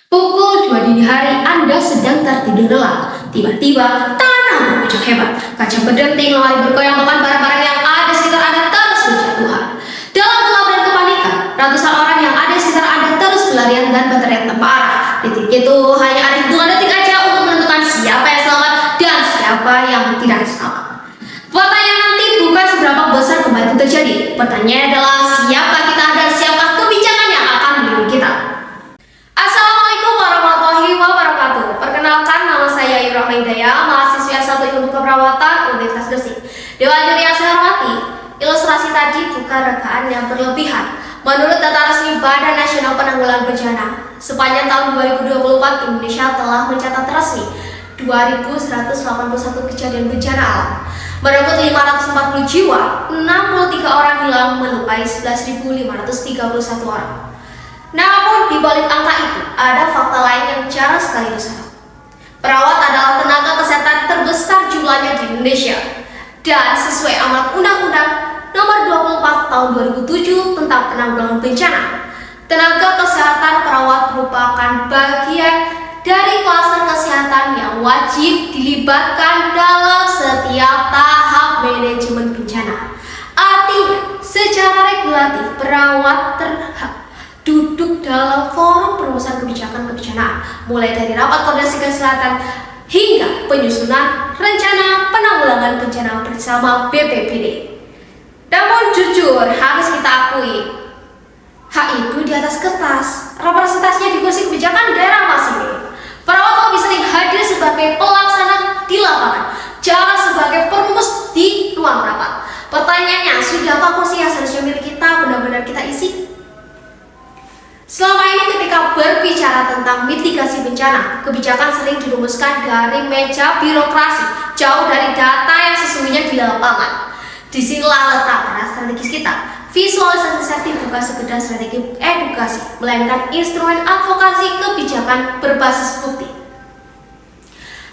Pukul 2 dini hari Anda sedang tertidur lelap. Tiba-tiba tanah bergejolak hebat. Kaca berdenting, lemari bergoyang, bahkan barang-barang yang ada di sekitar Anda terus berjatuhan. Dalam gelap dan kepanikan, ratusan orang yang ada di sekitar Anda terus berlarian dan berteriak tanpa arah. Detik itu hanya ada hitungan detik aja untuk menentukan siapa yang selamat dan siapa yang tidak selamat. Pertanyaan nanti bukan seberapa besar gempa itu terjadi. Pertanyaannya adalah siapa kita dan siapa kebijakan yang akan melindungi kita. Assalamualaikum warahmatullahi wabarakatuh. Perkenalkan, nama saya Irama Hidayah, mahasiswa S1 Ilmu Keperawatan Universitas Gresik. Dewan juri yang saya hormati, ilustrasi tadi bukan rekaan yang berlebihan. Menurut data resmi Badan Nasional Penanggulangan Bencana, sepanjang tahun 2024 Indonesia telah mencatat resmi 2.181 kejadian bencana alam. Merenggut 540 jiwa, 63 orang hilang, melukai 11.531 orang. Namun di balik angka itu, ada fakta lain yang jarang sekali disorot. Perawat adalah tenaga kesehatan terbesar jumlahnya di Indonesia. Dan sesuai amanat Undang-Undang Nomor 24 Tahun 2007 tentang Penanggulangan Bencana, tenaga kesehatan perawat merupakan bagian dari klaster kesehatan yang wajib dilibatkan dalam setiap tahap manajemen bencana. Artinya, secara regulatif perawat duduk dalam forum perumusan kebijakan kebencanaan, mulai dari rapat koordinasi kesehatan hingga penyusunan rencana penanggulangan bencana bersama BPBD. Namun jujur harus kita akui, hak itu di atas kertas, representasinya di kursi kebijakan daerah masih minim. Perawat lebih sering hadir sebagai pelaksana di lapangan, jarang sebagai perumus di ruang rapat. Pertanyaannya, sudahkah kursi yang seharusnya milik kita benar-benar kita isi? Selama ini ketika berbicara tentang mitigasi bencana, kebijakan sering dirumuskan dari meja birokrasi, jauh dari data yang sesungguhnya di lapangan. Disinilah letak peran strategis kita. Visualisasi safety bukan sekedar strategi edukasi, melainkan instrumen advokasi kebijakan berbasis bukti.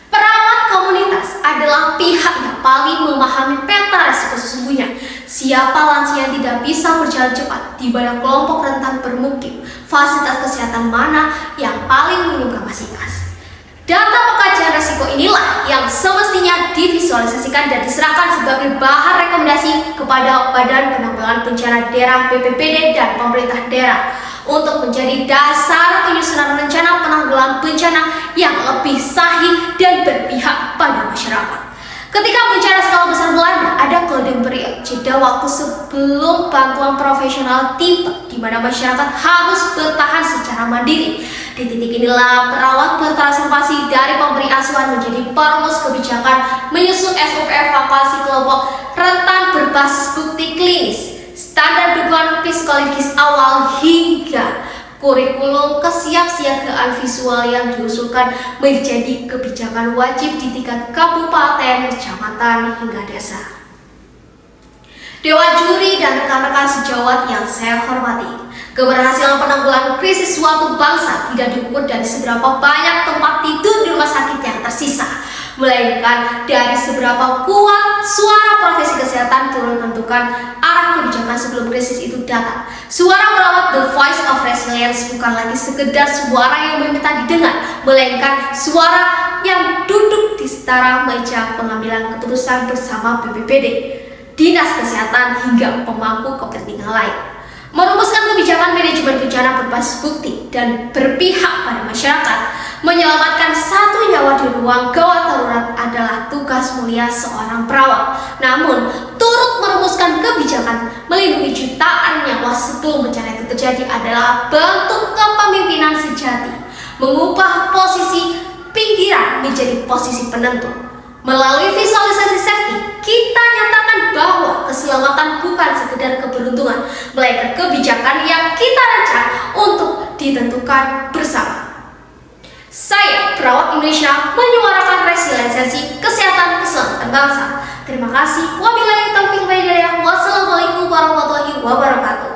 Perawat komunitas adalah pihak yang paling memahami peta resiko sesungguhnya. Siapa lansia yang tidak bisa berjalan cepat, di mana kelompok rentan bermukim, fasilitas kesehatan mana yang paling minim kapasitas. Data pekajian resiko inilah yang semestinya divisualisasikan dan diserahkan sebagai bahan rekomendasi kepada Badan Penanggulangan Bencana Daerah BPBD dan pemerintah daerah untuk menjadi dasar penyusunan rencana penanggulangan bencana yang lebih sahih dan berpihak pada masyarakat. Ketika bencana skala besar melanda, ada golden period, jeda waktu sebelum bantuan profesional tiba, di mana masyarakat harus bertahan secara mandiri. Di titik inilah perawat bertransformasi dari pemberi asuhan menjadi perumus kebijakan, menyusun SOP evakuasi kelompok rentan berbasis bukti klinis, standar dukungan psikologis awal hingga kurikulum kesiapsiagaan visual yang diusulkan menjadi kebijakan wajib di tingkat kabupaten, kecamatan, hingga desa. Dewan juri dan rekan-rekan sejawat yang saya hormati, keberhasilan penanggulangan krisis suatu bangsa tidak diukur dari seberapa banyak tempat tidur di rumah sakit yang tersisa, melainkan dari seberapa kuat suara profesi kesehatan turun menentukan arah kebijakan sebelum krisis itu datang. Suara perawat, the voice of resilience, bukan lagi sekedar suara yang meminta didengar, melainkan suara yang duduk di setara meja pengambilan keputusan bersama BPBD, Dinas Kesehatan, hingga pemangku kepentingan lain. Merumuskan kebijakan manajemen bencana berbasis bukti dan berpihak pada masyarakat, menyelamatkan satu nyawa di ruang gawat darurat adalah tugas mulia seorang perawat. Namun, turut merumuskan kebijakan melindungi jutaan nyawa sebelum bencana itu terjadi adalah bentuk kepemimpinan sejati, mengubah posisi pinggiran menjadi posisi penentu. Melalui visualisasi safety, kita nyatakan bahwa keselamatan bukan sekedar keberuntungan, melainkan kebijakan yang kita rancang untuk ditentukan bersama. Saya, perawat Indonesia, menyuarakan resiliensi kesehatan keselamatan bangsa. Terima kasih. Wabillahi taufiq wal hidayah. Wassalamualaikum warahmatullahi wabarakatuh.